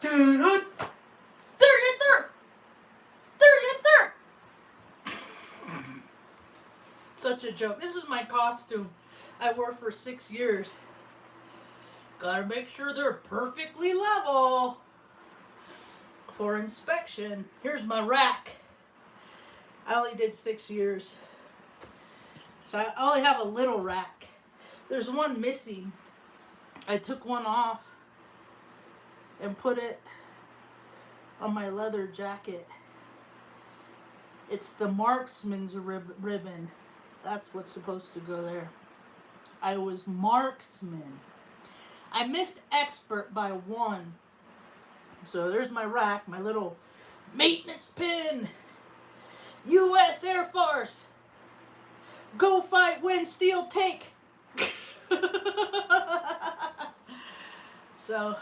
There, there. Such a joke. This is my costume I wore for 6 years. Gotta make sure they're perfectly level for inspection. Here's my rack. I only did 6 years. So I only have a little rack. There's one missing. I took one off and put it on my leather jacket. It's the marksman's ribbon. That's what's supposed to go there. I was marksman. I missed expert by 1. So there's my rack, my little maintenance pin. U.S. Air Force. Go fight, win, steal, take. So,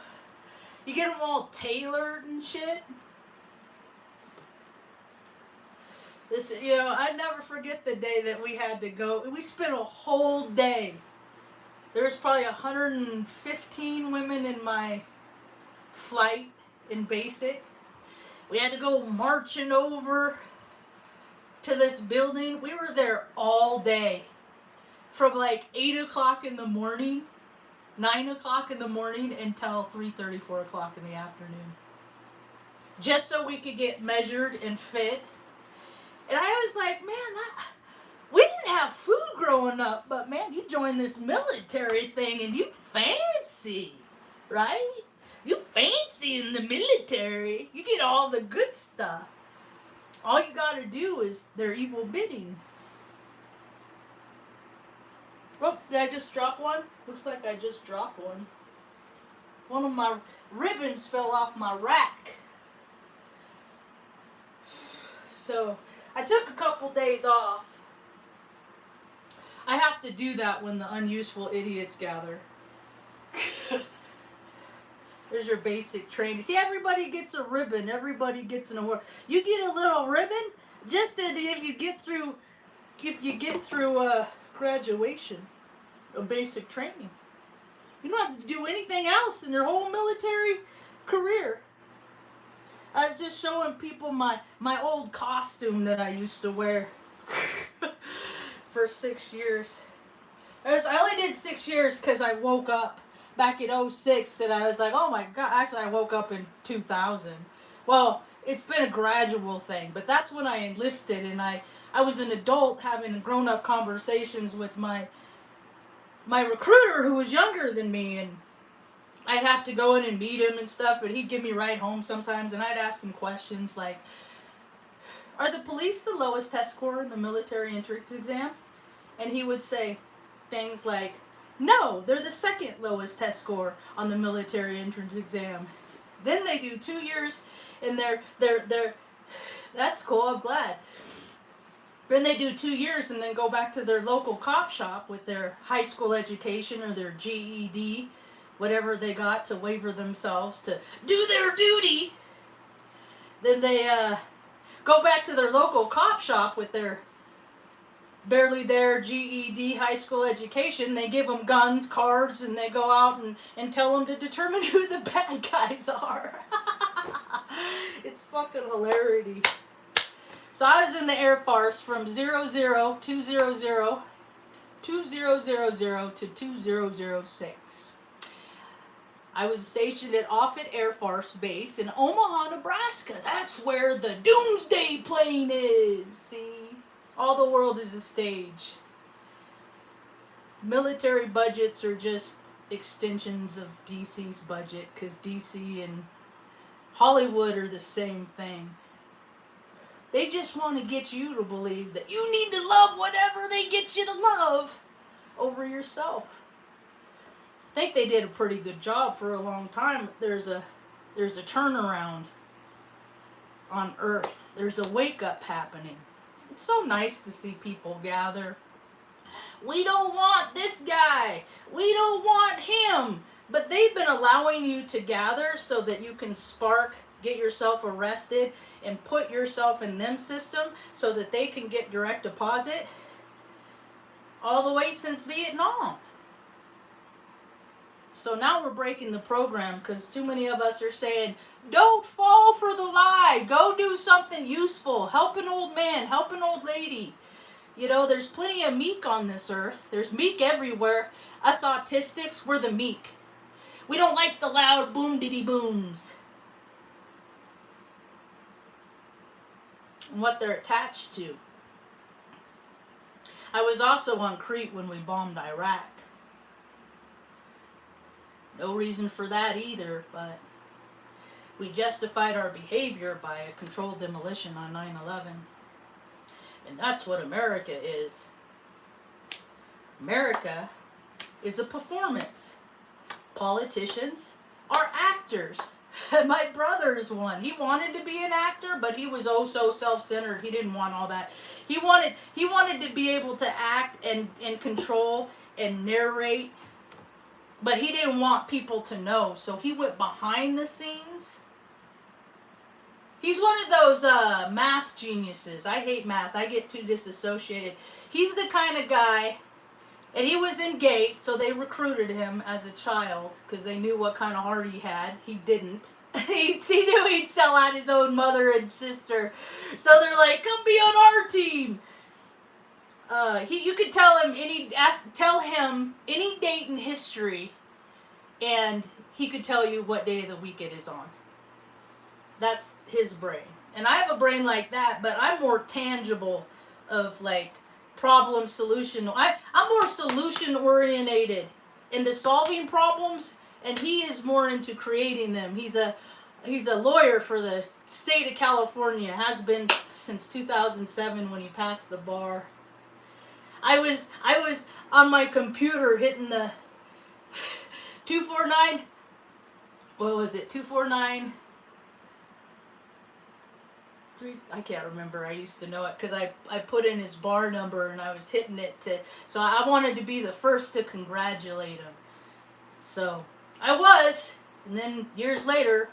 you get them all tailored and shit. This, I never forget the day that we had to go. We spent a whole day. There was probably 115 women in my flight in basic. We had to go marching over to this building. We were there all day. From like 8 o'clock in the morning, 9 o'clock in the morning until 3:30, 4 o'clock in the afternoon. Just so we could get measured and fit. And I was like, man, we didn't have food growing up, but man, you join this military thing and you fancy, right? You fancy in the military. You get all the good stuff. All you gotta do is their evil bidding. Oh, did I just drop one? Looks like I just dropped one. One of my ribbons fell off my rack. So, I took a couple days off. I have to do that when the unuseful idiots gather. There's your basic training. See, everybody gets a ribbon. Everybody gets an award. You get a little ribbon just if you get through graduation of basic training. You don't have to do anything else in your whole military career. I was just showing people my old costume that I used to wear for 6 years. I only did 6 years because I woke up back in 2006 and I was like, oh my God. Actually, I woke up in 2000. Well, it's been a gradual thing, but that's when I enlisted, and I was an adult having grown-up conversations with my recruiter who was younger than me, and I'd have to go in and meet him and stuff, but he'd give me a ride home sometimes, and I'd ask him questions like, are the police the lowest test score in the military entrance exam? And he would say things like, no, they're the second lowest test score on the military entrance exam. Then they do 2 years, and they're that's cool, I'm glad. Then they do 2 years and then go back to their local cop shop with their high school education or their GED, whatever they got to waiver themselves to do their duty. Then they go back to their local cop shop with their barely their GED high school education. They give them guns, cards, and they go out and tell them to determine who the bad guys are. It's fucking hilarity. So I was in the Air Force from 2000 to 2006. I was stationed at Offutt Air Force Base in Omaha, Nebraska. That's where the Doomsday plane is. See? All the world is a stage. Military budgets are just extensions of DC's budget, because DC and Hollywood are the same thing. They just want to get you to believe that you need to love whatever they get you to love over yourself. I think they did a pretty good job for a long time. There's a turnaround on Earth. There's a wake-up happening. It's so nice to see people gather. We don't want this guy. We don't want him. But they've been allowing you to gather so that you can spark, get yourself arrested, and put yourself in them system so that they can get direct deposit all the way since Vietnam. So now we're breaking the program because too many of us are saying, don't fall for the lie. Go do something useful. Help an old man. Help an old lady. You know, there's plenty of meek on this earth. There's meek everywhere. Us autistics, we're the meek. We don't like the loud boom diddy booms. And what they're attached to. I was also on Crete when we bombed Iraq. No reason for that either, but we justified our behavior by a controlled demolition on 9/11. And that's what America is. America is a performance. Politicians are actors. My brother's one. He wanted to be an actor, but he was oh so self-centered. He didn't want all that. He wanted to be able to act and control and narrate, but he didn't want people to know. So he went behind the scenes. He's one of those math geniuses. I hate math. I get too disassociated. He's the kind of guy, and he was in Gates, so they recruited him as a child because they knew what kind of heart he had. He didn't. He knew he'd sell out his own mother and sister. So they're like, come be on our team. You could tell him any date in history, and he could tell you what day of the week it is on. That's his brain. And I have a brain like that, but I'm more tangible of like problem solution. I'm more solution oriented into solving problems, and he is more into creating them. He's a lawyer for the state of California, has been since 2007 when he passed the bar. I was on my computer hitting the 249. What was it? 249. I can't remember. I used to know it because I put in his bar number and I was hitting it so I wanted to be the first to congratulate him. So I was, and then years later,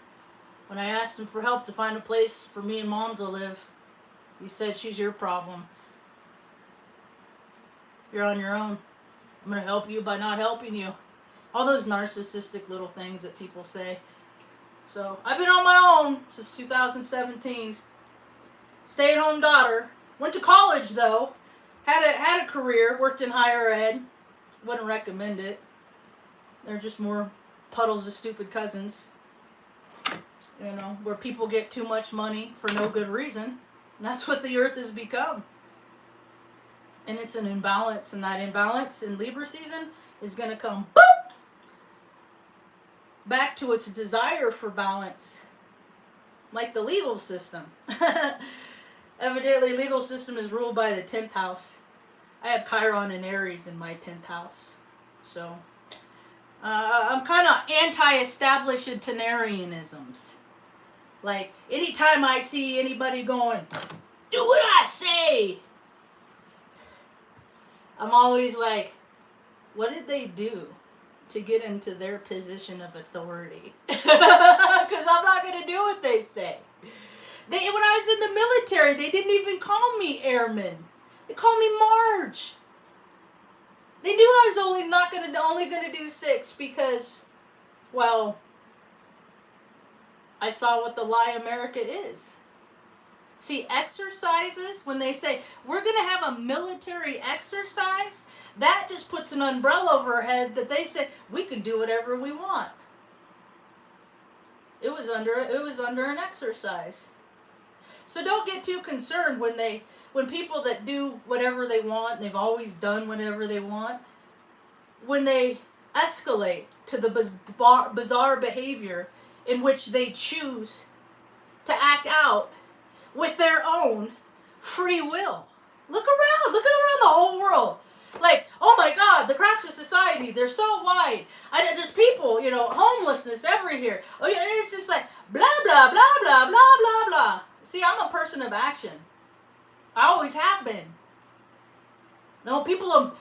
when I asked him for help to find a place for me and Mom to live, he said, she's your problem. You're on your own. I'm going to help you by not helping you. All those narcissistic little things that people say. So I've been on my own since 2017. Stay-at-home daughter. Went to college though. Had a career. Worked in higher ed. Wouldn't recommend it. They're just more puddles of stupid cousins. You know, where people get too much money for no good reason. And that's what the earth has become. And it's an imbalance, and that imbalance in Libra season is going to come boop, back to its desire for balance. Like the legal system. Evidently, legal system is ruled by the 10th house. I have Chiron and Aries in my 10th house. So, I'm kind of anti-establishmentarianisms. Like, anytime I see anybody going, do what I say, I'm always like, what did they do to get into their position of authority? Because I'm not going to do what they say. When I was in the military, they didn't even call me airman. They called me Marge. They knew I was only going to do 6 because, well, I saw what the lie America is. See, exercises, when they say, we're going to have a military exercise, that just puts an umbrella over our head that they say, we can do whatever we want. It was under an exercise. So don't get too concerned when people that do whatever they want, they've always done whatever they want, when they escalate to the bizarre behavior in which they choose to act out with their own free will. Look around the whole world. Like, oh my God, the cracks of society, they're so wide. There's people, homelessness everywhere. Oh yeah, it's just like blah, blah, blah, blah, blah, blah, blah. See, I'm a person of action. I always have been. No, people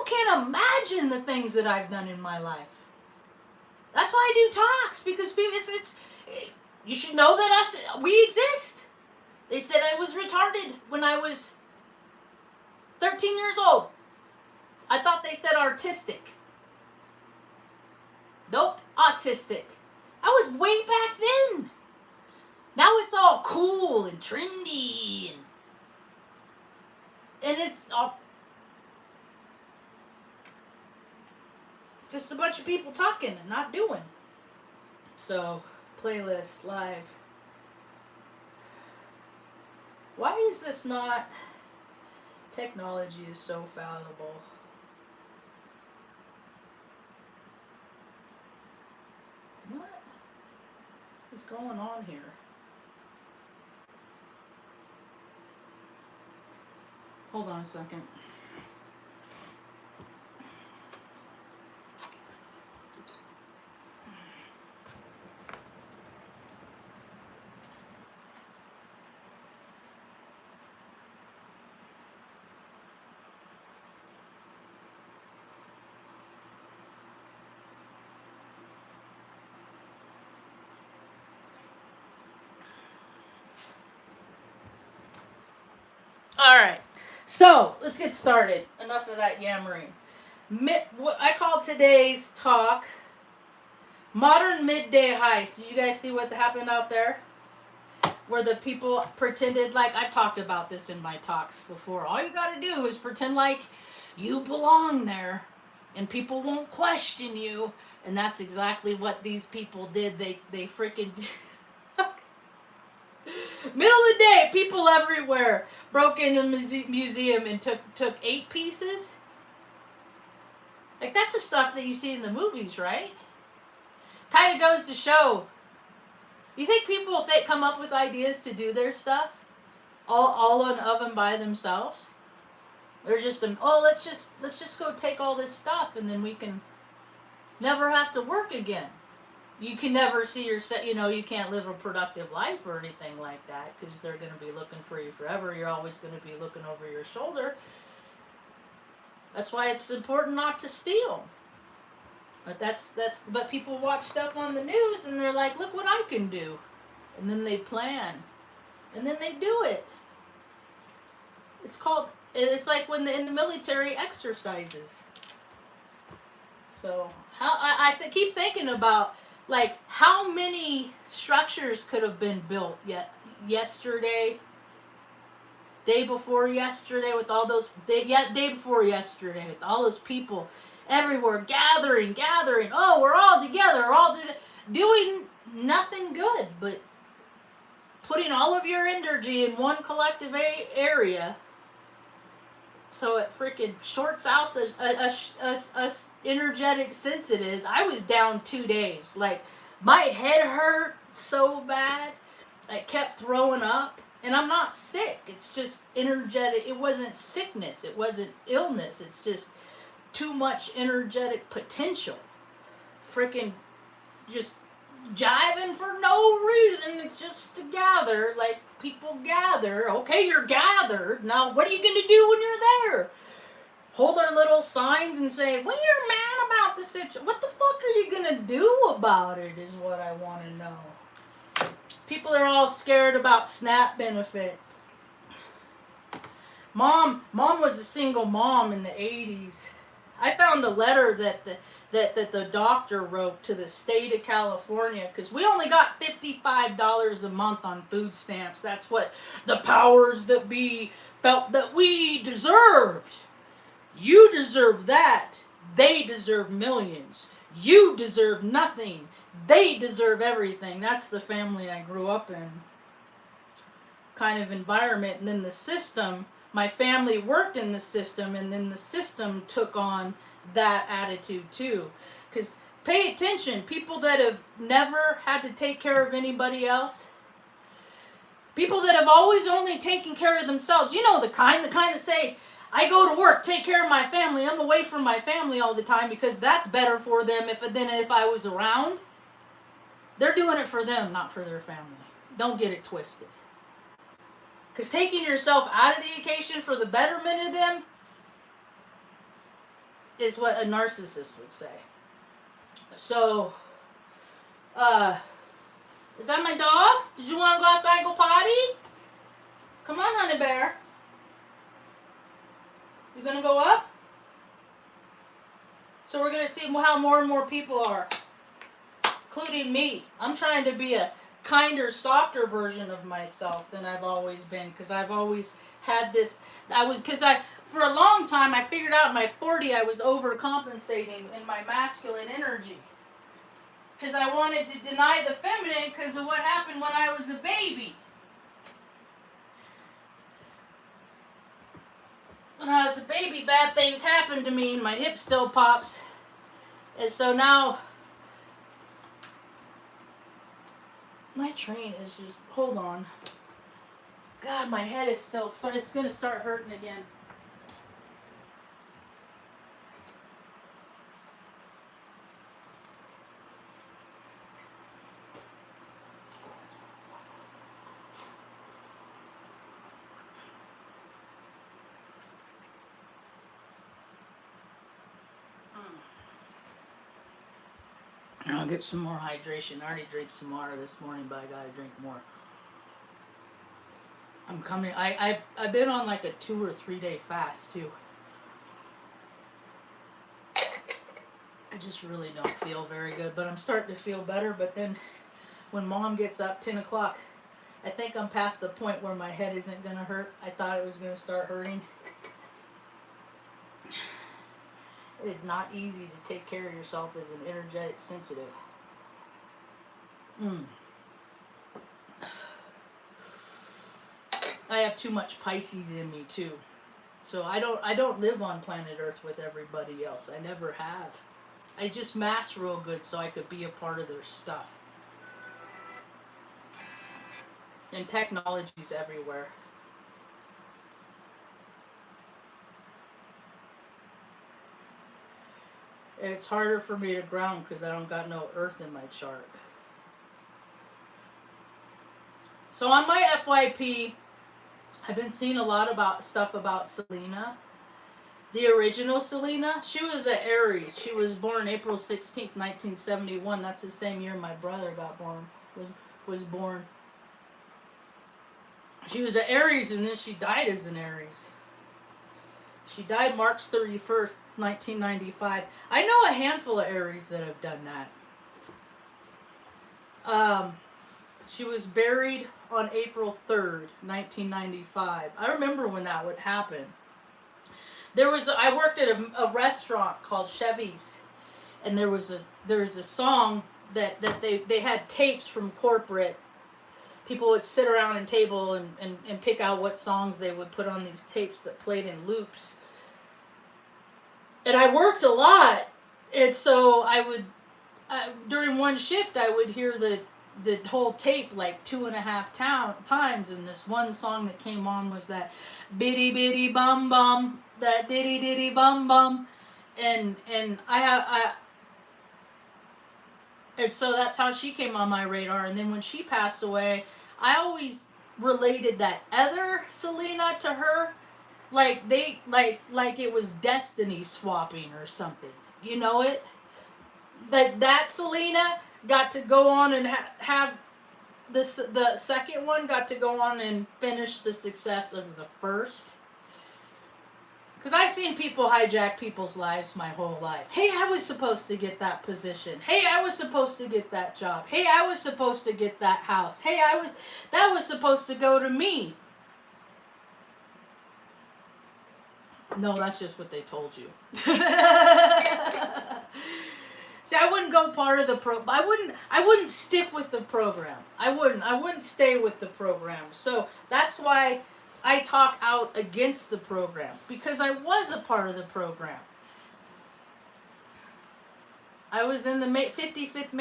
can't imagine the things that I've done in my life. That's why I do talks, because people, you should know that we exist. They said I was retarded when I was 13 years old. I thought they said artistic. Nope, autistic. I was way back then. Now it's all cool and trendy and it's all just a bunch of people talking and not doing. So, playlist, live. Why is this not... Technology is so fallible. What is going on here? Hold on a second. Alright, so let's get started. Enough of that yammering. What I call today's talk, Modern Midday Heist. Did you guys see what happened out there? Where the people pretended like, I've talked about this in my talks before. All you gotta do is pretend like you belong there and people won't question you. And that's exactly what these people did. They freaking... Middle of the day, people everywhere broke into the museum and took 8 pieces. Like, that's the stuff that you see in the movies, right? Kind of goes to show. You think people, if they come up with ideas to do their stuff, all of them by themselves, they're just let's just go take all this stuff and then we can never have to work again. You can never see you can't live a productive life or anything like that because they're going to be looking for you forever. You're always going to be looking over your shoulder. That's why it's important not to steal. But but people watch stuff on the news and they're like, look what I can do. And then they plan. And then they do it. It's like when in the military exercises. So I keep thinking about, like, how many structures could have been built yesterday, day before yesterday, with all those day before yesterday with all those people everywhere gathering. Oh, we're all together, we're all doing nothing good, but putting all of your energy in one collective area. So it freaking shorts out us energetic sensitives. I was down 2 days. Like, my head hurt so bad. I kept throwing up. And I'm not sick. It's just energetic. It wasn't sickness. It wasn't illness. It's just too much energetic potential. Freaking just jiving for no reason. It's just to gather. Like, people gather. Okay, you're gathered. Now, what are you going to do when you're there? Hold our little signs and say, well, you're mad about the situation. What the fuck are you going to do about it is what I want to know. People are all scared about SNAP benefits. Mom was a single mom in the 80s. I found a letter that the doctor wrote to the state of California, because we only got $55 a month on food stamps. That's what the powers that be felt that we deserved. You deserve that. They deserve millions. You deserve nothing. They deserve everything. That's the family I grew up in. Kind of environment. And then the system, my family worked in the system, and then the system took on that attitude too. Because pay attention, people that have never had to take care of anybody else, people that have always only taken care of themselves, you know, the kind that say, I go to work, take care of my family, I'm away from my family all the time because that's better for them than if I was around. They're doing it for them, not for their family. Don't get it twisted. Because taking yourself out of the equation for the betterment of them is what a narcissist would say. So, is that my dog? Did you want to go outside and go potty? Come on, honey bear. You gonna go up? So we're gonna see how more and more people are. including me. I'm trying to be a kinder, softer version of myself than I've always been, because I've always had this. For a long time, I figured out in my 40 I was overcompensating in my masculine energy. Because I wanted to deny the feminine because of what happened when I was a baby. When I was a baby, bad things happened to me and my hip still pops. And so now, my train is just, hold on. God, my head is still, it's going to start hurting again. I'll get some more hydration. I already drank some water this morning, but I gotta drink more. I'm coming. I've been on like a 2 or 3 day fast too. I just really don't feel very good, but I'm starting to feel better. But then, when Mom gets up 10 o'clock, I think I'm past the point where my head isn't gonna hurt. I thought it was gonna start hurting. It is not easy to take care of yourself as an energetic sensitive. I have too much Pisces in me too. So I don't live on planet Earth with everybody else. I never have. I just mask real good so I could be a part of their stuff. And technology's everywhere. It's harder for me to ground because I don't got no earth in my chart. So on my FYP, I've been seeing a lot about stuff about Selena. The original Selena, she was an Aries. She was born April 16th, 1971. That's the same year my brother was born. She was an Aries and then she died as an Aries. She died March 31st, 1995. I know a handful of Aries that have done that. She was buried on April 3rd, 1995. I remember when that would happen. I worked at a restaurant called Chevy's, and there was a song that they had tapes from corporate. People would sit around a table and pick out what songs they would put on these tapes that played in loops. And I worked a lot, and so during one shift I would hear the whole tape like 2.5 times, and this one song that came on was that bitty bitty bum bum, that diddy diddy bum bum, and so that's how she came on my radar. And then when she passed away, I always related that other Selena to her, like it was destiny swapping or something. You know it? That Selena got to go on and have this. The second one got to go on and finish the success of the first. Because I've seen people hijack people's lives my whole life. Hey, I was supposed to get that position. Hey, I was supposed to get that job. Hey, I was supposed to get that house. Hey, that was supposed to go to me. No, that's just what they told you. See, I wouldn't go part of the I wouldn't stick with the program. I wouldn't stay with the program. So that's why I talk out against the program, because I was a part of the program. I was in the 55th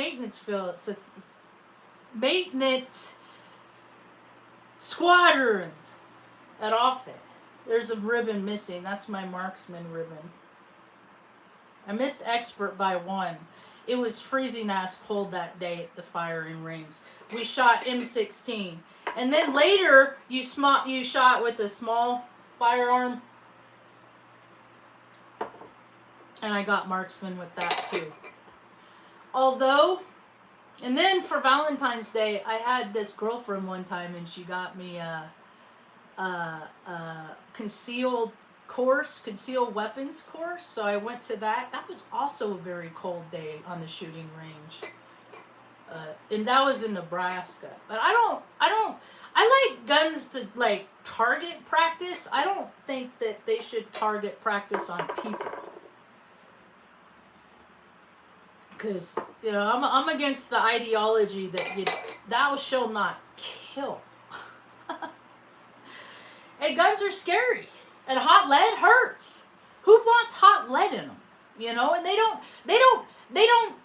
maintenance squadron at Offutt. There's a ribbon missing. That's my marksman ribbon. I missed expert by 1. It was freezing ass cold that day at the firing range. We shot M16. And then later, you shot with a small firearm. And I got marksman with that too. Although, and then for Valentine's Day, I had this girlfriend one time and she got me a concealed weapons course. So I went to that. That was also a very cold day on the shooting range. And that was in Nebraska. But I like guns to like target practice. I don't think that they should target practice on people. Because, you know, I'm against the ideology that thou shall not kill. And guns are scary. And hot lead hurts. Who wants hot lead in them? You know, and they don't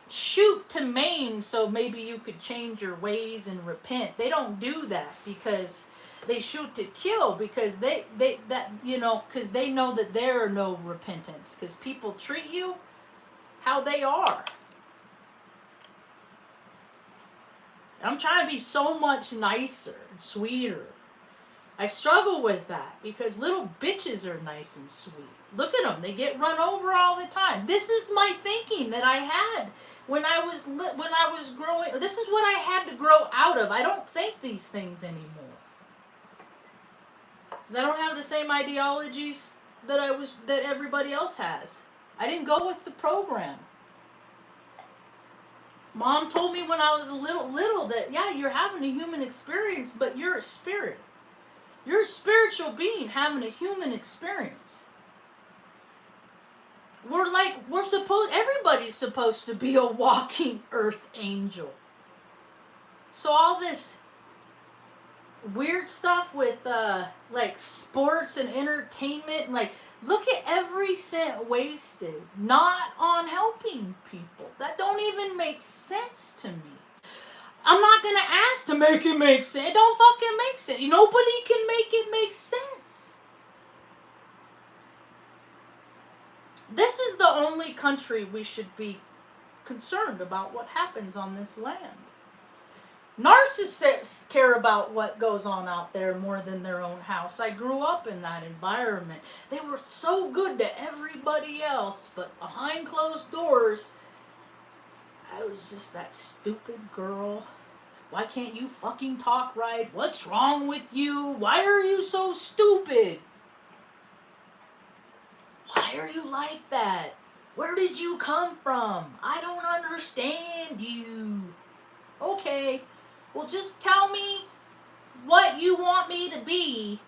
shoot to maim so maybe you could change your ways and repent. They don't do that because they shoot to kill because they because they know that there are no repentance because people treat you how they are. I'm trying to be so much nicer and sweeter. I struggle with that because little bitches are nice and sweet. Look at them. They get run over all the time. This is my thinking that I had when I was growing. This is what I had to grow out of. I don't think these things anymore. Because I don't have the same ideologies that everybody else has. I didn't go with the program. Mom told me when I was a little that, yeah, you're having a human experience, but you're a spirit. You're a spiritual being having a human experience. Everybody's supposed to be a walking earth angel. So all this weird stuff with like sports and entertainment, like look at every cent wasted, not on helping people. That don't even make sense to me. I'm not going to ask to make it make sense. It don't fucking make sense. Nobody can make it make sense. This is the only country we should be concerned about what happens on this land. Narcissists care about what goes on out there more than their own house. I grew up in that environment. They were so good to everybody else, but behind closed doors, I was just that stupid girl. Why can't you fucking talk right? What's wrong with you? Why are you so stupid? Why are you like that? Where did you come from? I don't understand you. Okay, well just tell me what you want me to be.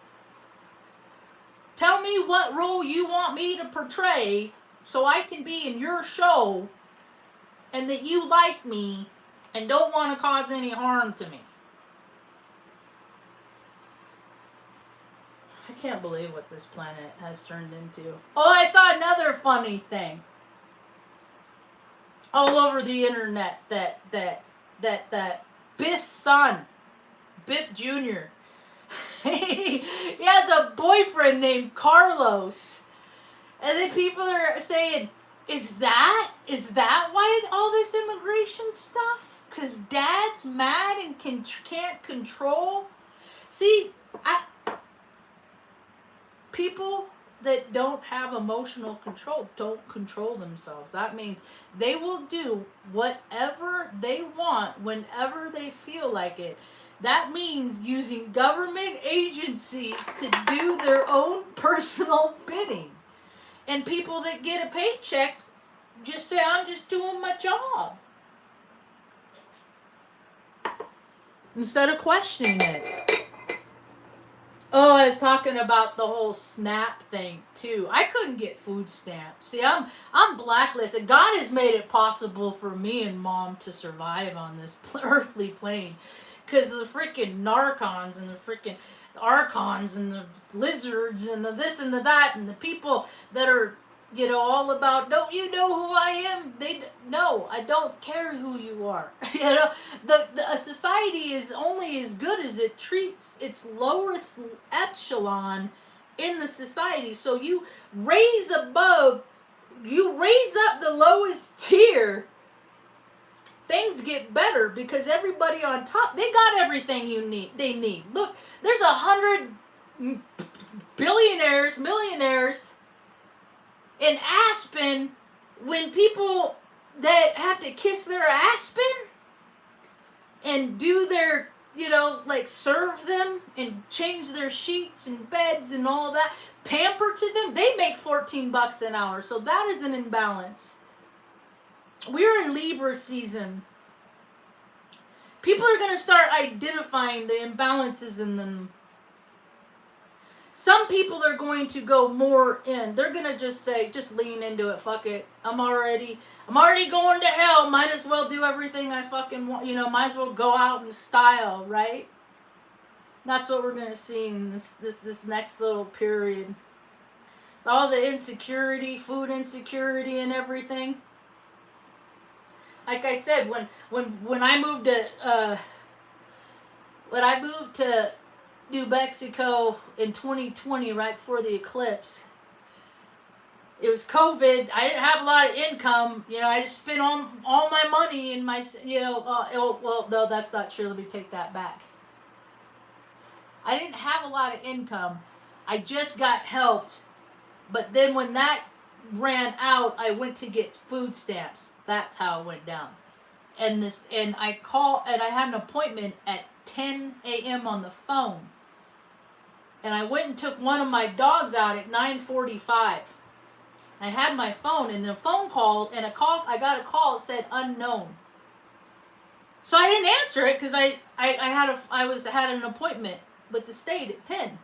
Tell me what role you want me to portray so I can be in your show and that you like me and don't want to cause any harm to me. I can't believe what this planet has turned into. Oh, I saw another funny thing all over the internet that Biff's son, Biff Jr., he has a boyfriend named Carlos. And then people are saying, is that why all this immigration stuff? Because dad's mad and can't control? See, people that don't have emotional control don't control themselves. That means they will do whatever they want whenever they feel like it. That means using government agencies to do their own personal bidding. And people that get a paycheck just say, I'm just doing my job, instead of questioning it. Oh, I was talking about the whole SNAP thing too. I couldn't get food stamps. See, I'm blacklisted. God has made it possible for me and Mom to survive on this earthly plane, because the freaking narcons and the freaking archons and the lizards and the this and the that and the people that are, all about, don't you know who I am? No, I don't care who you are. A society is only as good as it treats its lowest echelon in the society. So you raise up the lowest tier, things get better because everybody on top, they got everything they need. Look, there's 100 billionaires, millionaires in Aspen, when people that have to kiss their Aspen and do their, serve them and change their sheets and beds and all that, pamper to them, they make $14 an hour. So that is an imbalance. We're in Libra season. People are going to start identifying the imbalances in them. Some people are going to go more in. They're going to just say, just lean into it. Fuck it. I'm already going to hell. Might as well do everything I fucking want. Might as well go out in style, right? That's what we're going to see in this next little period. All the insecurity, food insecurity and everything. Like I said, when I moved to New Mexico in 2020, right before the eclipse, it was COVID. I didn't have a lot of income. I just spent all my money in my, well, no, that's not true. Let me take that back. I didn't have a lot of income. I just got helped. But then when that ran out, I went to get food stamps. That's how it went down. And I had an appointment at 10 a.m. on the phone. And I went and took one of my dogs out at 9:45. I had my phone, and the phone called, and I got a call that said unknown. So I didn't answer it because I had an appointment with the state at 10.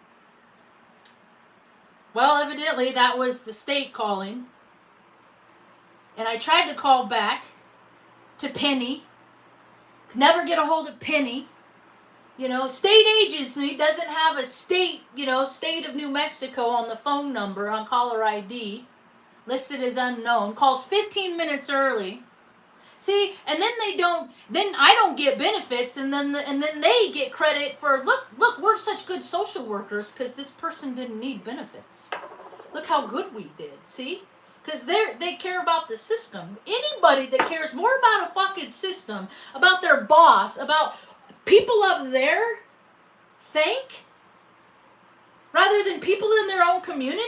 Well, evidently that was the state calling. And I tried to call back to Penny. Never get a hold of Penny. State agency doesn't have a state of New Mexico on the phone number on caller ID. Listed as unknown. Calls 15 minutes early. See, and then I don't get benefits, and then they get credit for, look, we're such good social workers because this person didn't need benefits. Look how good we did, see? Because they care about the system. Anybody that cares more about a fucking system, about their boss, about people up there, rather than people in their own community,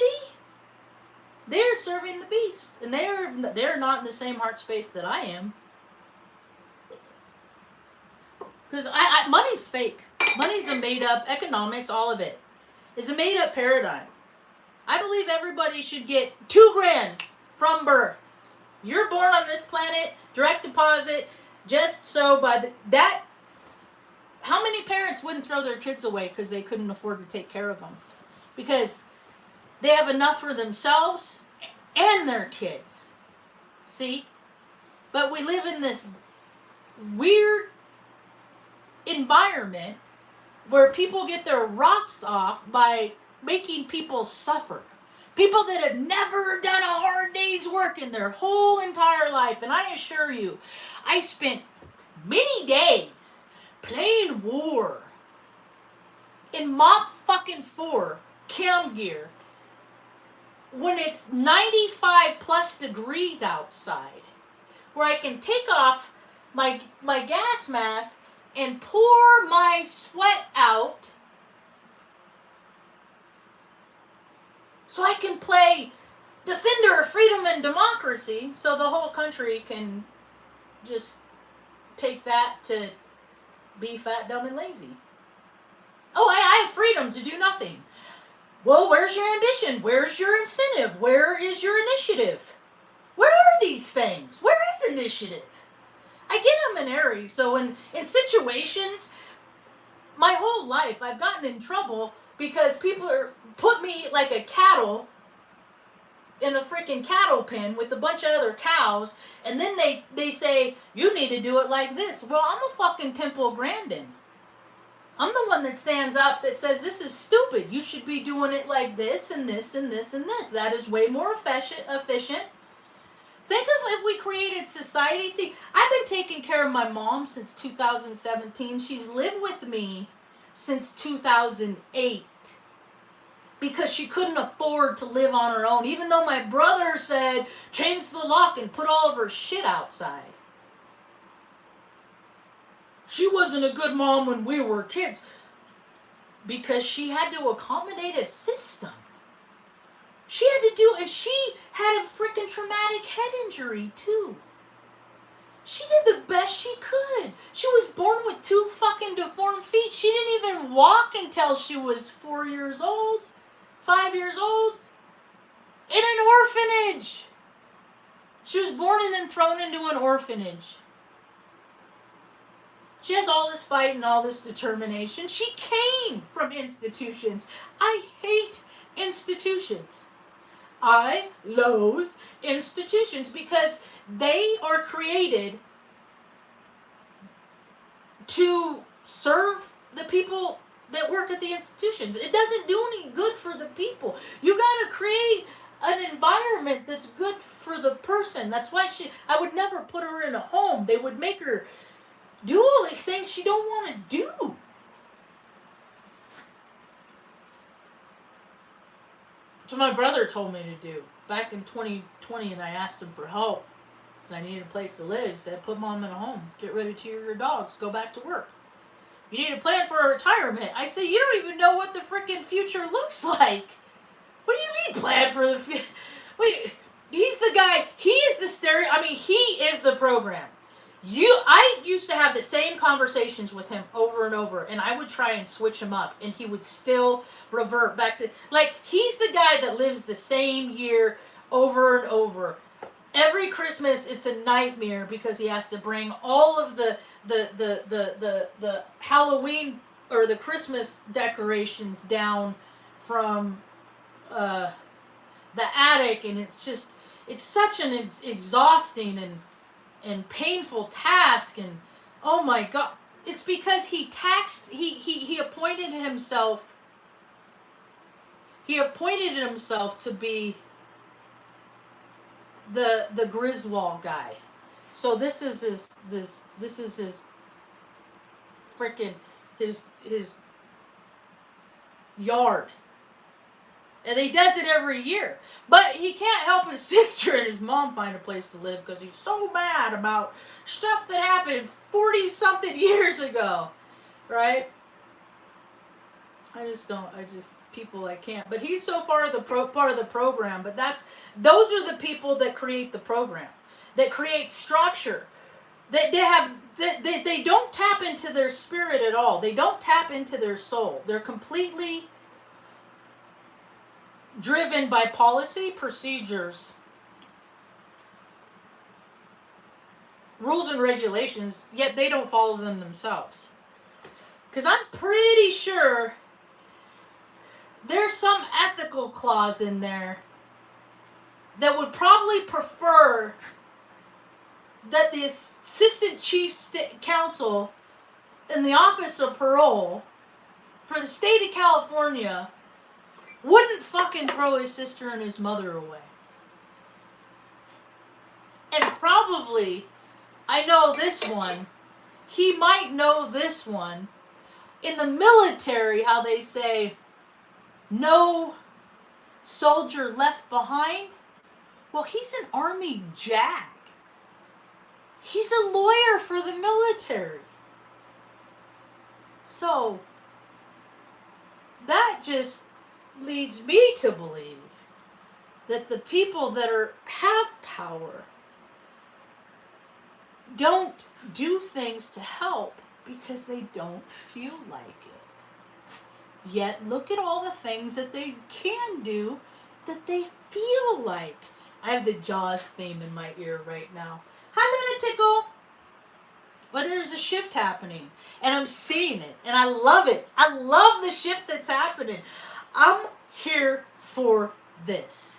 they're serving the beast. And they're not in the same heart space that I am. Because money's fake. Money's a made-up, economics, all of it, is a made-up paradigm. I believe everybody should get $2,000 from birth. You're born on this planet, direct deposit, just so that. How many parents wouldn't throw their kids away because they couldn't afford to take care of them? Because they have enough for themselves and their kids. See? But we live in this weird environment where people get their rocks off by making people suffer. People that have never done a hard day's work in their whole entire life. And I assure you, I spent many days playing war in Mach fucking 4 cam gear when it's 95 plus degrees outside, where I can take off my gas mask and pour my sweat out so I can play Defender of Freedom and Democracy, so the whole country can just take that to be fat, dumb, and lazy. Oh, I have freedom to do nothing. Well, where's your ambition? Where's your incentive? Where is your initiative? Where are these things? Where is initiative? I get them in Aries, so in situations, my whole life, I've gotten in trouble because people put me like a cattle in a freaking cattle pen with a bunch of other cows, and then they say, you need to do it like this. Well, I'm a fucking Temple Grandin. I'm the one that stands up that says, this is stupid. You should be doing it like this and this and this and this. That is way more efficient. Think of if we created society. See, I've been taking care of my mom since 2017. She's lived with me since 2008. Because she couldn't afford to live on her own, even though my brother said, change the lock and put all of her shit outside. She wasn't a good mom when we were kids because she had to accommodate a system. She had a freaking traumatic head injury too. She did the best she could. She was born with 2 fucking deformed feet. She didn't even walk until she was 4 years old. 5 years old, in an orphanage. She was born and then thrown into an orphanage. She has all this fight and all this determination. She came from institutions. I hate institutions. I loathe institutions because they are created to serve the people that work at the institutions. It doesn't do any good for the people. You got to create an environment that's good for the person. That's why I would never put her in a home. They would make her do all these things she don't want to do. So my brother told me to do back in 2020, and I asked him for help because I needed a place to live. He said, put mom in a home, get rid of your dogs, go back to work. You need a plan for a retirement. I said, you don't even know what the freaking future looks like. What do you mean plan for the future? Wait, he's the guy, he is the stereo, I mean, he is the program. I used to have the same conversations with him over and over, and I would try and switch him up, and he would still revert back to, like, he's the guy that lives the same year over and over. Every Christmas, it's a nightmare because he has to bring all of the Halloween or the Christmas decorations down from the attic, and it's such an exhausting and painful task, and oh my god, it's because he appointed himself to be the Griswold guy. So this is his freaking his yard. And he does it every year. But he can't help his sister and his mom find a place to live because he's so mad about stuff that happened 40-something years ago. Right? People I can't. But he's so far part of the program. But those are the people that create the program. That create structure. They don't tap into their spirit at all. They don't tap into their soul. They're completely driven by policy, procedures, rules and regulations, yet they don't follow them themselves. Because I'm pretty sure there's some ethical clause in there that would probably prefer that the assistant chief counsel in the office of parole for the state of California wouldn't fucking throw his sister and his mother away. And probably, I know this one, he might know this one. In the military, how they say, no soldier left behind. Well, he's an Army JAG. He's a lawyer for the military. So, that just leads me to believe that the people that have power don't do things to help because they don't feel like it. Yet look at all the things that they can do that they feel like. I have the Jaws theme in my ear right now. Hi, little tickle. But there's a shift happening, and I'm seeing it, and I love it. I love the shift that's happening. I'm here for this.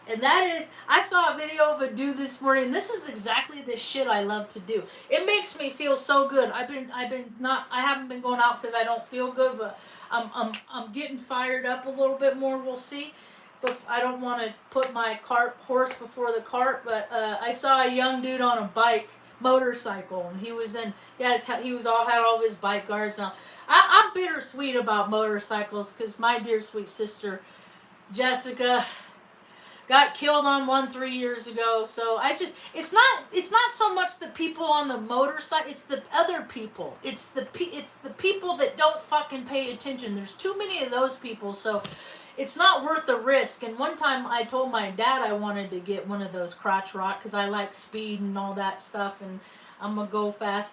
And that is, I saw a video of a dude this morning, and this is exactly the shit I love to do. It makes me feel so good. I haven't been going out because I don't feel good, but I'm getting fired up a little bit more, we'll see. But I don't want to put my horse before the cart, but I saw a young dude on a motorcycle, and he had all of his bike guards on. I'm bittersweet about motorcycles because my dear sweet sister Jessica got killed on one 3 years ago. So it's not so much the people on the motorcycle, it's the other people. It's the people that don't fucking pay attention. There's too many of those people, so it's not worth the risk. And one time I told my dad I wanted to get one of those crotch rock because I like speed and all that stuff, and I'm going to go fast,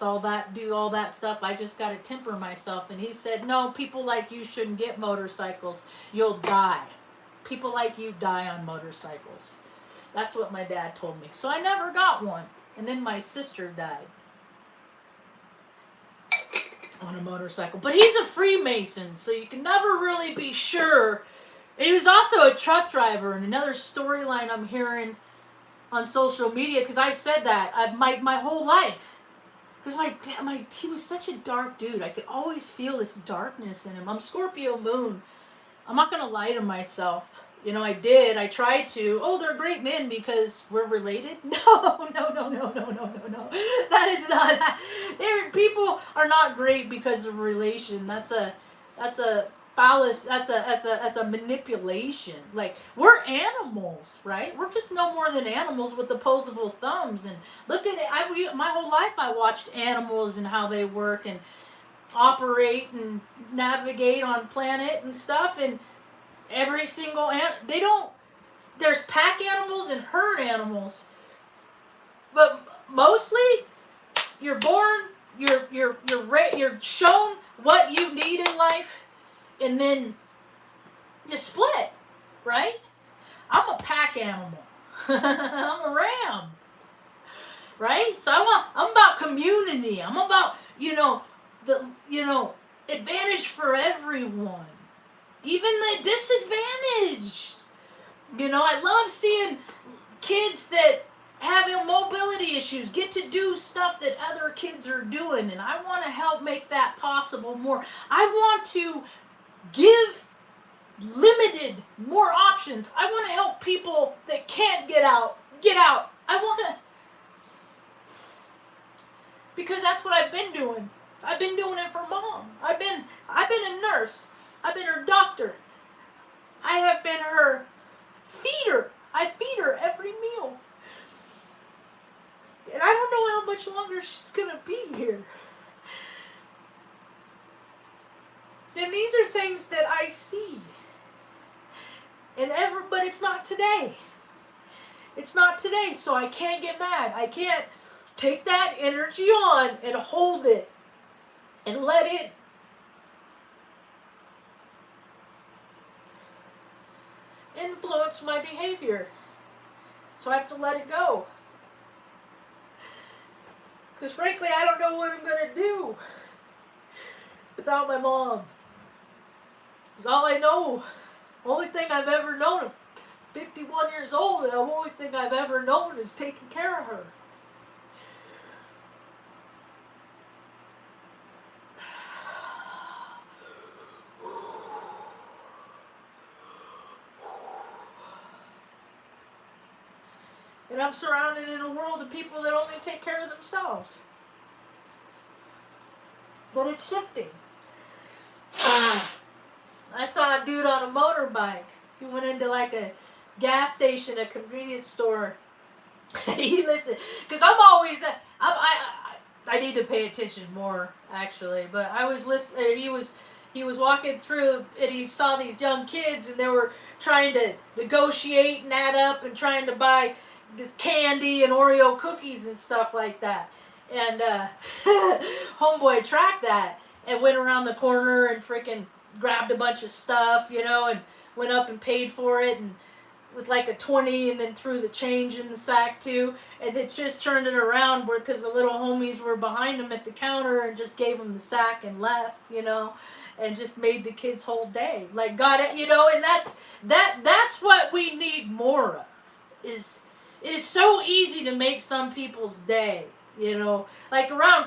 do all that stuff. I just got to temper myself. And he said, no, people like you shouldn't get motorcycles. You'll die. People like you die on motorcycles. That's what my dad told me. So I never got one. And then my sister died. on a motorcycle. But he's a Freemason, so you can never really be sure. And he was also a truck driver, and another storyline I'm hearing on social media, because I've said that my whole life. Because he was such a dark dude. I could always feel this darkness in him. I'm Scorpio moon. I'm not going to lie to myself. You know, I did. I tried to. Oh, they're great men because we're related? No. That is not. People are not great because of relation. That's a phallus. That's a manipulation. Like, we're animals, right? We're just no more than animals with opposable thumbs. And look at it. My whole life I watched animals and how they work and operate and navigate on planet and stuff, and every single there's pack animals and herd animals, but mostly you're born, you're shown what you need in life, and then you split, right? I'm a pack animal. I'm a ram, right? So I'm about community. I'm about advantage for everyone. Even the disadvantaged. I love seeing kids that have mobility issues get to do stuff that other kids are doing, and I want to help make that possible more. I want to give limited more options. I want to help people that can't get out. I want to, because that's what I've been doing. I've been doing it for Mom. I've been a nurse. I've been her doctor. I have been her feeder. I feed her every meal. And I don't know how much longer she's going to be here. And these are things that I see. But it's not today. It's not today, so I can't get mad. I can't take that energy on and hold it and let it influence my behavior. So I have to let it go. Because frankly, I don't know what I'm going to do without my mom. Because all I know, only thing I've ever known, I'm 51 years old, and the only thing I've ever known is taking care of her. And I'm surrounded in a world of people that only take care of themselves. But it's shifting. I saw a dude on a motorbike. He went into like a gas station, a convenience store. He listened, because I'm always, I need to pay attention more actually. But I was listening. He was walking through, and he saw these young kids, and they were trying to negotiate and add up, and trying to buy this candy and Oreo cookies and stuff like that. And homeboy tracked that and went around the corner and freaking grabbed a bunch of stuff, and went up and paid for it, and with like a 20, and then threw the change in the sack too, and then just turned it around because the little homies were behind him at the counter and just gave him the sack and left, and just made the kids' whole day. Like, got it, and that's what we need more of. It is so easy to make some people's day, like around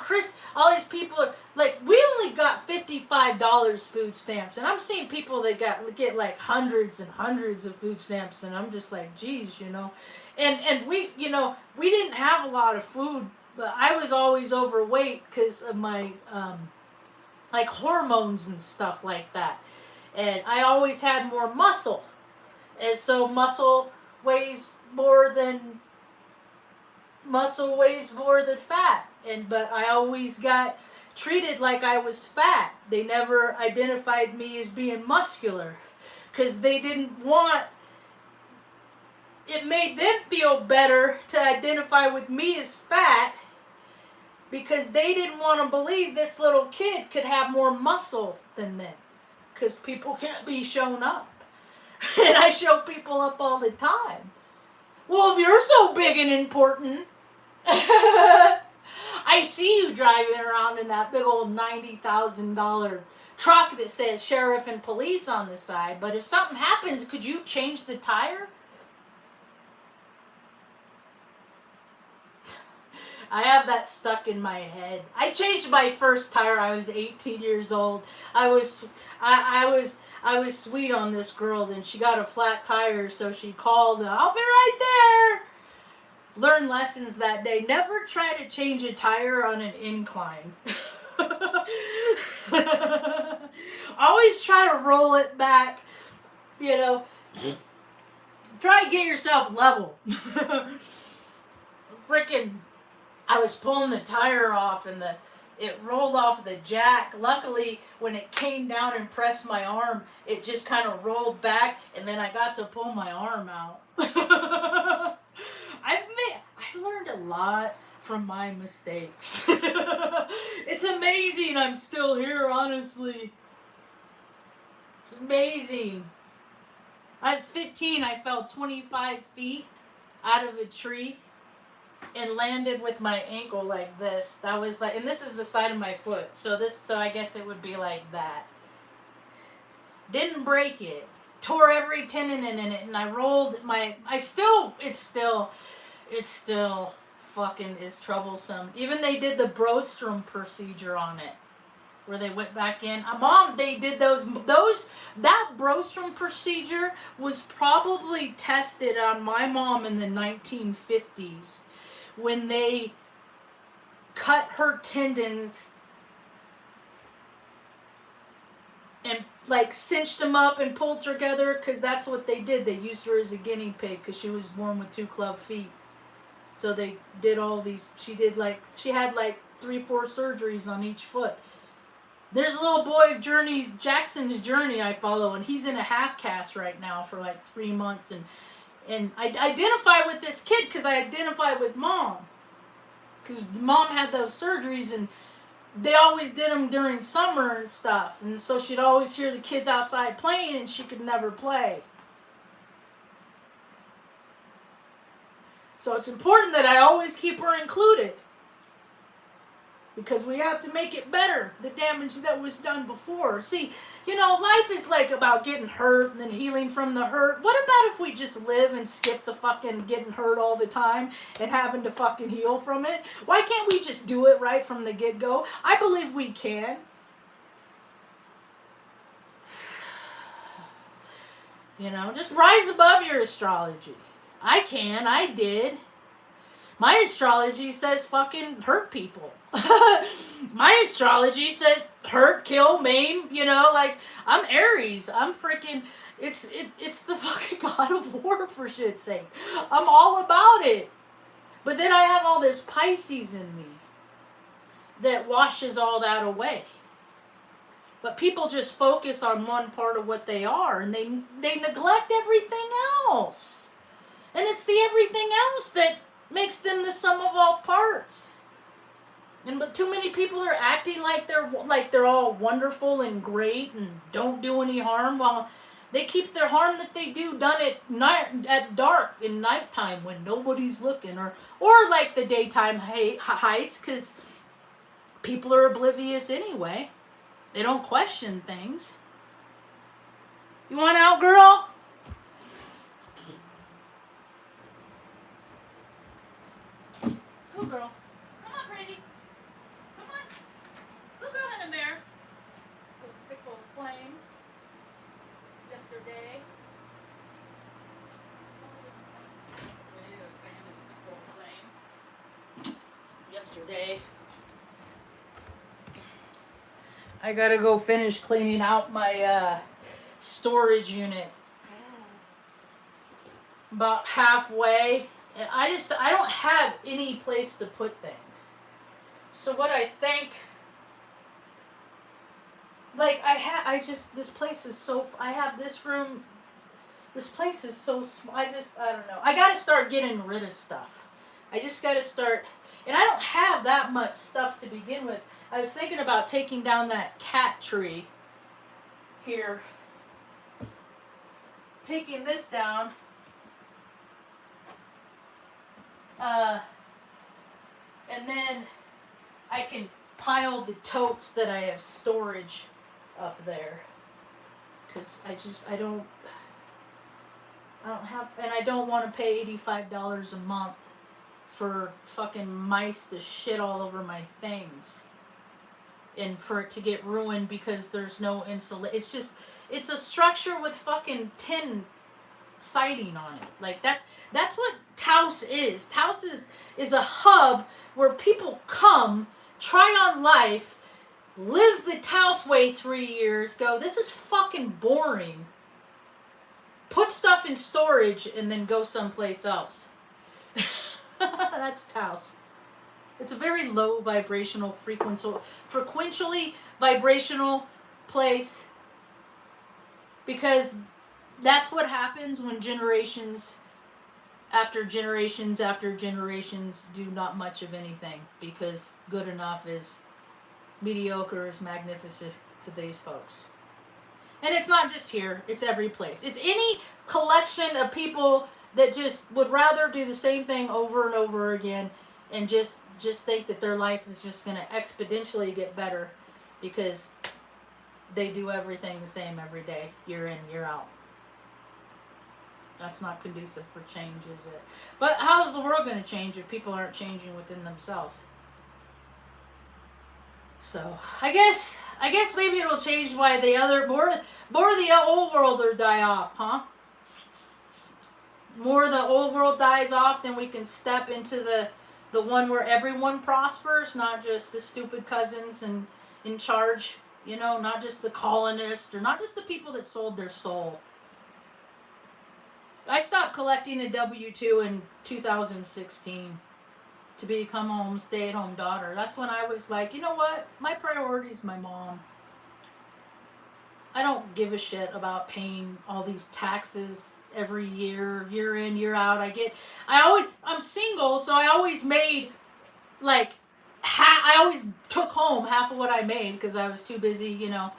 all these people are like, we only got $55 food stamps, and I'm seeing people that get like hundreds and hundreds of food stamps, and I'm just like, geez, and we didn't have a lot of food, but I was always overweight because of my like hormones and stuff like that, and I always had more muscle, and so muscle weighs more than fat, but I always got treated like I was fat. They never identified me as being muscular because they didn't want, it made them feel better to identify with me as fat because they didn't want to believe this little kid could have more muscle than them, because people can't be shown up. And I show people up all the time. Well, if you're so big and important, I see you driving around in that big old $90,000 truck that says sheriff and police on the side, but if something happens, could you change the tire? I have that stuck in my head. I changed my first tire. I was 18 years old. I was sweet on this girl. Then she got a flat tire, so she called. And, I'll be right there. Learned lessons that day. Never try to change a tire on an incline. Always try to roll it back. You know, try to get yourself level. Freaking. I was pulling the tire off and it rolled off the jack. Luckily, when it came down and pressed my arm, it just kind of rolled back, and then I got to pull my arm out. I've learned a lot from my mistakes. It's amazing I'm still here, honestly. It's amazing. I was 15, I fell 25 feet out of a tree and landed with my ankle like this. That was like, and this is the side of my foot. So I guess it would be like that. Didn't break it. Tore every tendon in it, and I rolled it's still fucking is troublesome. Even they did the Brostrom procedure on it, where they went back in. Mom, they did that Brostrom procedure was probably tested on my mom in the 1950s. When they cut her tendons and like cinched them up and pulled together, because that's what they did. They used her as a guinea pig because she was born with 2 club feet. So they did all these. She had like 3-4 surgeries on each foot. There's a little boy Jackson's Journey I follow, and he's in a half cast right now for like 3 months, and I identify with this kid because I identify with mom. Because mom had those surgeries, and they always did them during summer and stuff. And so she'd always hear the kids outside playing, and she could never play. So it's important that I always keep her included. Because we have to make it better, the damage that was done before. See, life is like about getting hurt and then healing from the hurt. What about if we just live and skip the fucking getting hurt all the time and having to fucking heal from it? Why can't we just do it right from the get-go? I believe we can. Just rise above your astrology. I can. I did. My astrology says fucking hurt people. My astrology says hurt, kill, maim, I'm Aries. I'm freaking, it's the fucking god of war, for shit's sake. I'm all about it. But then I have all this Pisces in me that washes all that away. But people just focus on one part of what they are, and they neglect everything else. And it's the everything else that makes them the sum of all parts. But too many people are acting like they're all wonderful and great and don't do any harm, while they keep their harm that they do done at dark in nighttime when nobody's looking, or like the daytime heist, because people are oblivious anyway. They don't question things. You want out, girl? Go, girl. Come on, pretty. Come on. Go, girl, in the mirror. This big old flame. Yesterday. Yesterday. I gotta go finish cleaning out my storage unit. About halfway. And I don't have any place to put things. So what I think, this place is so, I have this room, this place is so small, I don't know. I gotta start getting rid of stuff. I just gotta start, and I don't have that much stuff to begin with. I was thinking about taking down that cat tree here. Taking this down. And then can pile the totes that I have storage up there. Because I don't have, and I don't want to pay $85 a month for fucking mice to shit all over my things. And for it to get ruined because there's no insulation. It's a structure with fucking tin siding on it. Like, that's what Taos is. Taos is a hub where people come, try on life, live the Taos way 3 years, go, this is fucking boring. Put stuff in storage and then go someplace else. That's Taos. It's a very low vibrational, frequentially vibrational place, because that's what happens when generations after generations after generations do not much of anything, because good enough is mediocre is magnificent to these folks. And it's not just here, it's every place. It's any collection of people that just would rather do the same thing over and over again and just think that their life is just going to exponentially get better because they do everything the same every day, year in, year out. That's not conducive for change, is it? But how is the world going to change if people aren't changing within themselves? So I guess maybe it'll change why the other more of the old world will die off, huh? More of the old world dies off, then we can step into the one where everyone prospers, not just the stupid cousins and in charge, you know, not just the colonists or not just the people that sold their soul. I stopped collecting a W-2 in 2016 to become a stay-at-home daughter. That's when I was like, you know what? My priority is my mom. I don't give a shit about paying all these taxes every year, year in, year out. I'm single, so I always made, like, I always took home half of what I made because I was too busy, you know,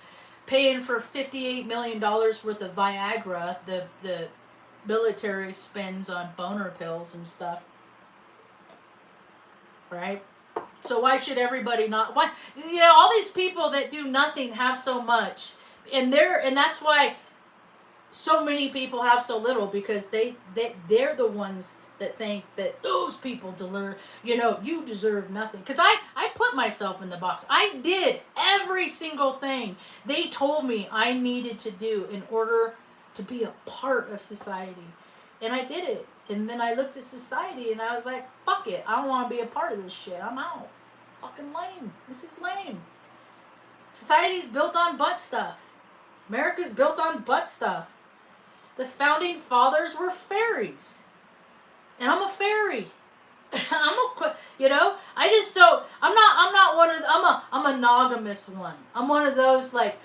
paying for $58 million worth of Viagra, the military spends on boner pills and stuff. Right? So why should everybody not? Why, you know, all these people that do nothing have so much, and that's why so many people have so little, because they're the ones that think that those people deserve, you know, you deserve nothing. Because I put myself in the box. I did every single thing they told me I needed to do in order to be a part of society, and I did it. And then I looked at society and I was like, fuck it. I don't want to be a part of this shit. I'm out. Fucking lame. This is lame. Society's built on butt stuff. America's built on butt stuff. The founding fathers were fairies. And I'm a fairy. You know, I just don't, I'm not one of, I'm a monogamous one. I'm one of those, like,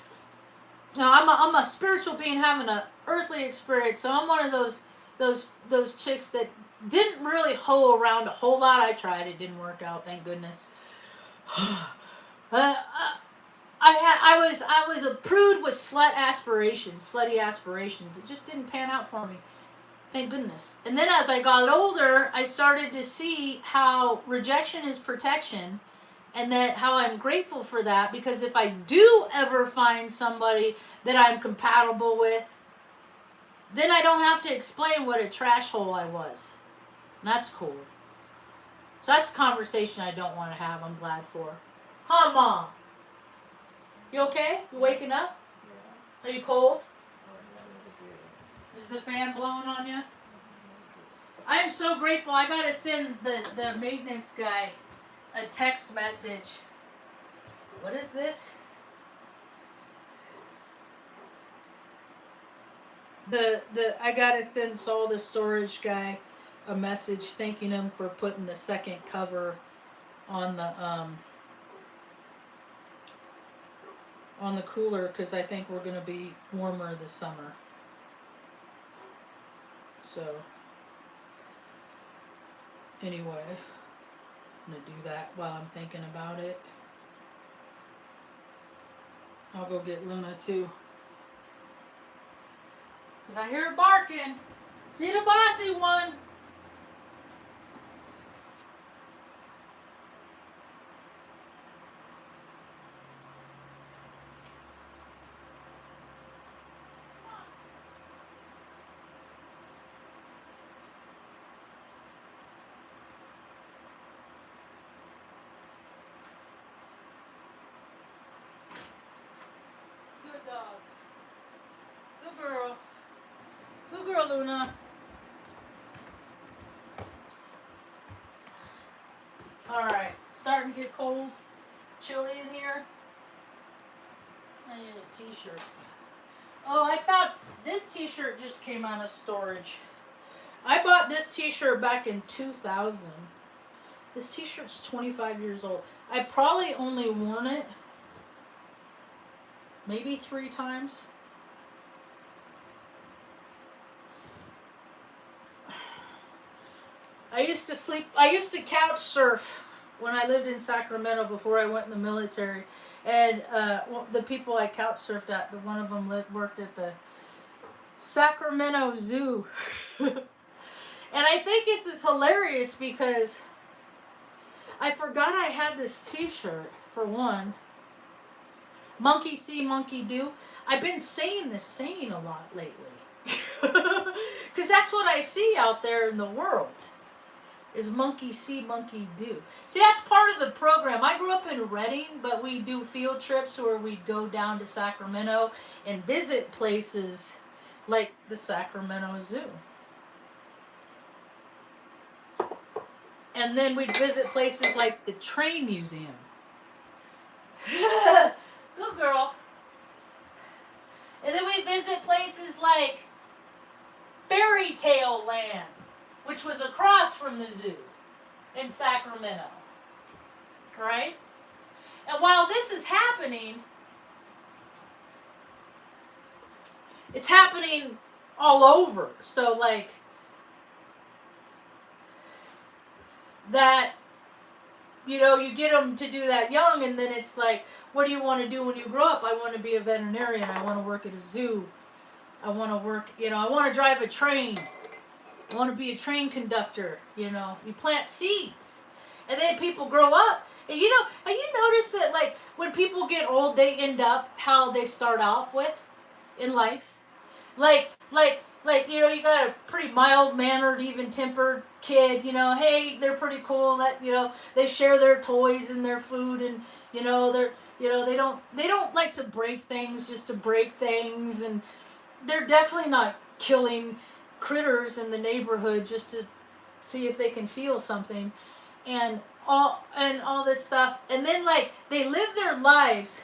you know, I'm a spiritual being having an earthly experience. So I'm one of those chicks that didn't really hoe around a whole lot. I tried. It didn't work out. Thank goodness. I was a prude with slutty aspirations. It just didn't pan out for me. Thank goodness. And then as I got older, I started to see how rejection is protection, and that how I'm grateful for that, because if I do ever find somebody that I'm compatible with, then I don't have to explain what a trash hole I was. And that's cool. So that's a conversation I don't want to have. I'm glad for. Huh, Mom? You okay? You waking up? Yeah. Are you cold? Is the fan blowing on you? I am so grateful. I got to send the maintenance guy a text message. What is this? I gotta send Saul, the storage guy, a message thanking him for putting the second cover on the cooler, because I think we're gonna be warmer this summer. So anyway, I'm gonna do that while I'm thinking about it. I'll go get Luna too. Because I hear her barking. See the bossy one. Luna. Alright, starting to get cold. Chilly in here. I need a t-shirt. Oh, I thought this t-shirt just came out of storage. I bought this t-shirt back in 2000. This t-shirt's 25 years old. I probably only worn it maybe 3 times. I used to couch surf when I lived in Sacramento before I went in the military. And the people I couch surfed at, one of them worked at the Sacramento Zoo. And I think this is hilarious because I forgot I had this t-shirt, for one. Monkey see, monkey do. I've been saying this saying a lot lately. Because that's what I see out there in the world. Is monkey see, monkey do. See, that's part of the program. I grew up in Redding, but we do field trips where we'd go down to Sacramento and visit places like the Sacramento Zoo. And then we'd visit places like the Train Museum. Good girl. And then we'd visit places like Fairy Tale Land, which was across from the zoo in Sacramento. Right? And while this is happening, it's happening all over. So, like, that, you know, you get them to do that young, and then it's like, what do you want to do when you grow up? I want to be a veterinarian. I want to work at a zoo. I want to work, you know, I want to drive a train. I want to be a train conductor, you know. You plant seeds. And then people grow up. And, you know, have you noticed that, like, when people get old, they end up how they start off with in life? Like, you know, you got a pretty mild-mannered, even-tempered kid, you know, hey, they're pretty cool, that, you know, they share their toys and their food, and, you know, they don't like to break things just to break things, and they're definitely not killing critters in the neighborhood just to see if they can feel something, and all this stuff. And then, like, they live their lives,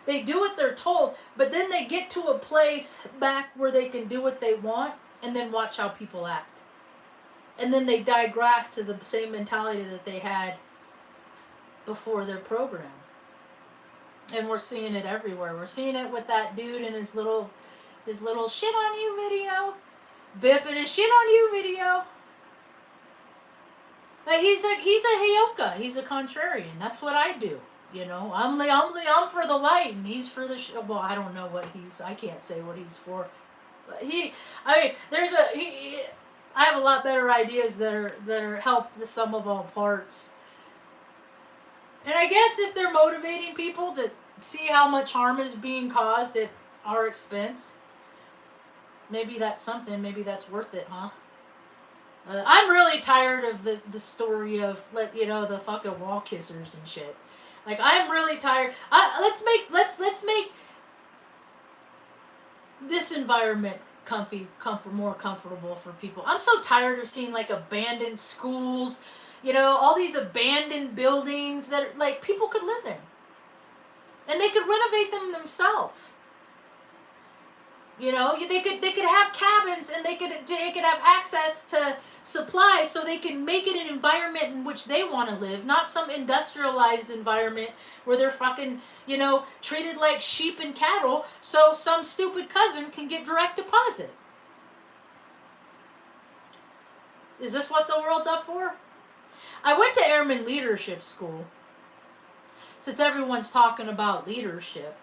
they do what they're told, but then they get to a place back where they can do what they want, and then watch how people act. And then they digress to the same mentality that they had before their program. And we're seeing it everywhere. We're seeing it with that dude and his little shit on you video. Biff and his shit on you video. Like, he's a Heyoka. He's a contrarian. That's what I do. You know, I'm for the light, and he's for the well, I don't know what I can't say what he's for. But I have a lot better ideas that are help the sum of all parts. And I guess if they're motivating people to see how much harm is being caused at our expense, maybe that's something. Maybe that's worth it, huh? I'm really tired of the story of the fucking wall kissers and shit. Like, I'm really tired. Let's make this environment more comfortable for people. I'm so tired of seeing, like, abandoned schools, you know, all these abandoned buildings that, like, people could live in, and they could renovate them themselves. You know, they could have cabins, and they could have access to supplies, so they can make it an environment in which they want to live, not some industrialized environment where they're fucking, you know, treated like sheep and cattle, so some stupid cousin can get direct deposit. Is this what the world's up for? I went to Airman Leadership School, since everyone's talking about leadership.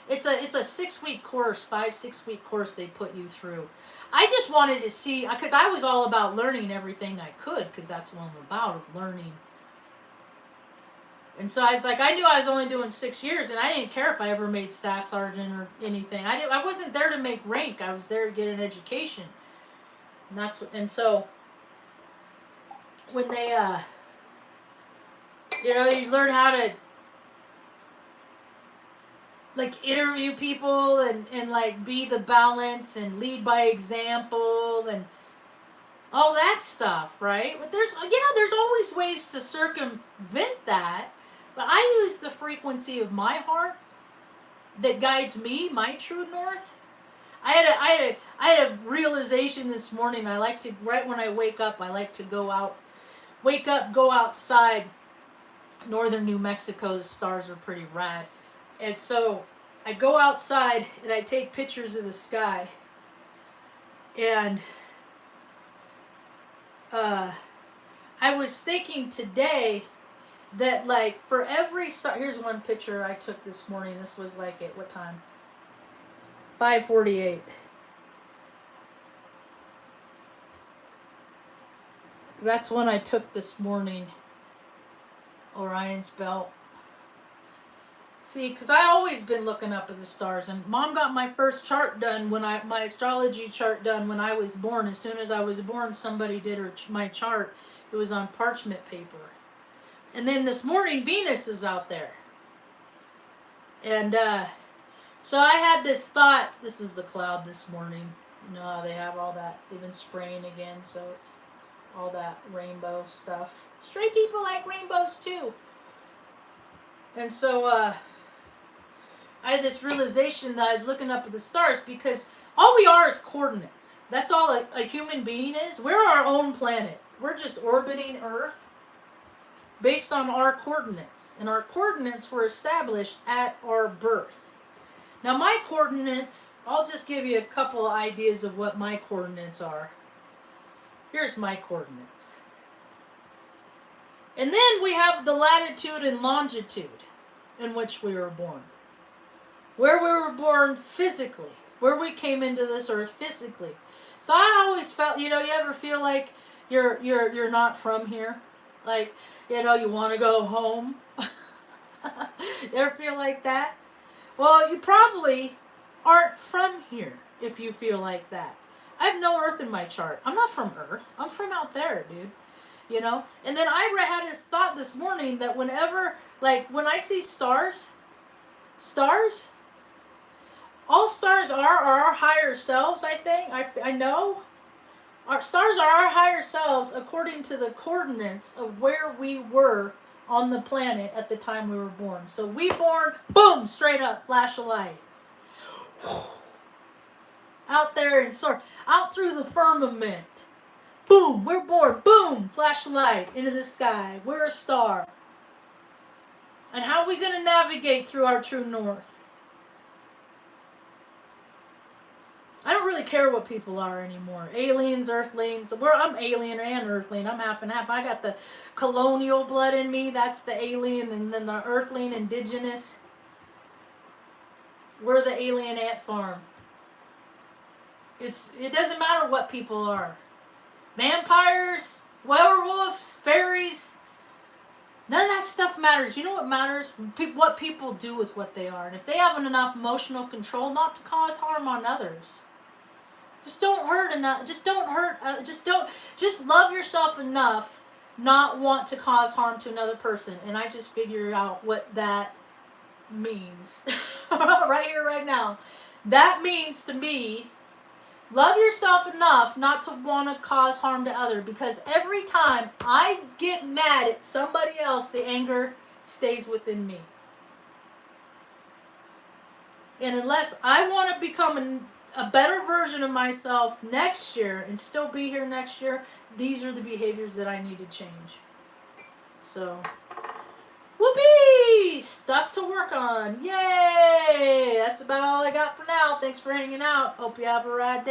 It's a 6-week course, 5-6-week course they put you through. I just wanted to see, because I was all about learning everything I could, because that's what I'm about, is learning. And so I was like, I knew I was only doing 6 years, and I didn't care if I ever made staff sergeant or anything. I wasn't there to make rank. I was there to get an education. And so when they, you know, you learn how to, like interview people and like be the balance and lead by example and all that stuff, right? But there's always ways to circumvent that. But I use the frequency of my heart that guides me, my true north. I had a realization this morning. I like to, right when I wake up, I like to go outside. Northern New Mexico, the stars are pretty rad. And so I go outside and I take pictures of the sky. And I was thinking today that, like, for every star, here's one picture I took this morning. This was like at what time? 5:48. That's one I took this morning. Orion's belt. See, because I always been looking up at the stars, and Mom got my first chart done my astrology chart done when I was born. As soon as I was born, somebody did my chart. It was on parchment paper. And then this morning, Venus is out there. And so I had this thought. This is the cloud this morning. No, they have all that. They've been spraying again, so it's all that rainbow stuff. Stray people like rainbows too. And so I had this realization that I was looking up at the stars, because all we are is coordinates. That's all a human being is. We're our own planet. We're just orbiting Earth based on our coordinates. And our coordinates were established at our birth. Now my coordinates, I'll just give you a couple ideas of what my coordinates are. Here's my coordinates. And then we have the latitude and longitude in which we were born. Where we were born physically. Where we came into this earth physically. So I always felt, you ever feel like you're not from here? Like, you want to go home? You ever feel like that? Well, you probably aren't from here if you feel like that. I have no Earth in my chart. I'm not from Earth. I'm from out there, dude. And then I had this thought this morning that whenever, like, when I see stars, all stars are our higher selves, I think. I know. Our stars are our higher selves according to the coordinates of where we were on the planet at the time we were born. So we born, boom, straight up, flash of light. Out there and soar, out through the firmament. Boom, we're born, boom, flash of light into the sky. We're a star. And how are we going to navigate through our true north? I don't really care what people are anymore. Aliens, earthlings. I'm alien and earthling. I'm half and half. I got the colonial blood in me. That's the alien. And then the earthling, indigenous. We're the alien ant farm. It doesn't matter what people are. Vampires, werewolves, fairies. None of that stuff matters. You know what matters? What people do with what they are. And if they have enough emotional control not to cause harm on others. Just don't hurt enough. Just love yourself enough not want to cause harm to another person. And I just figured out what that means. Right here, right now. That means to me, love yourself enough not to want to cause harm to others, because every time I get mad at somebody else, the anger stays within me. And unless I want to become a better version of myself next year and still be here next year, these are the behaviors that I need to change. So, whoopee! Stuff to work on. Yay! That's about all I got for now. Thanks for hanging out. Hope you have a rad day.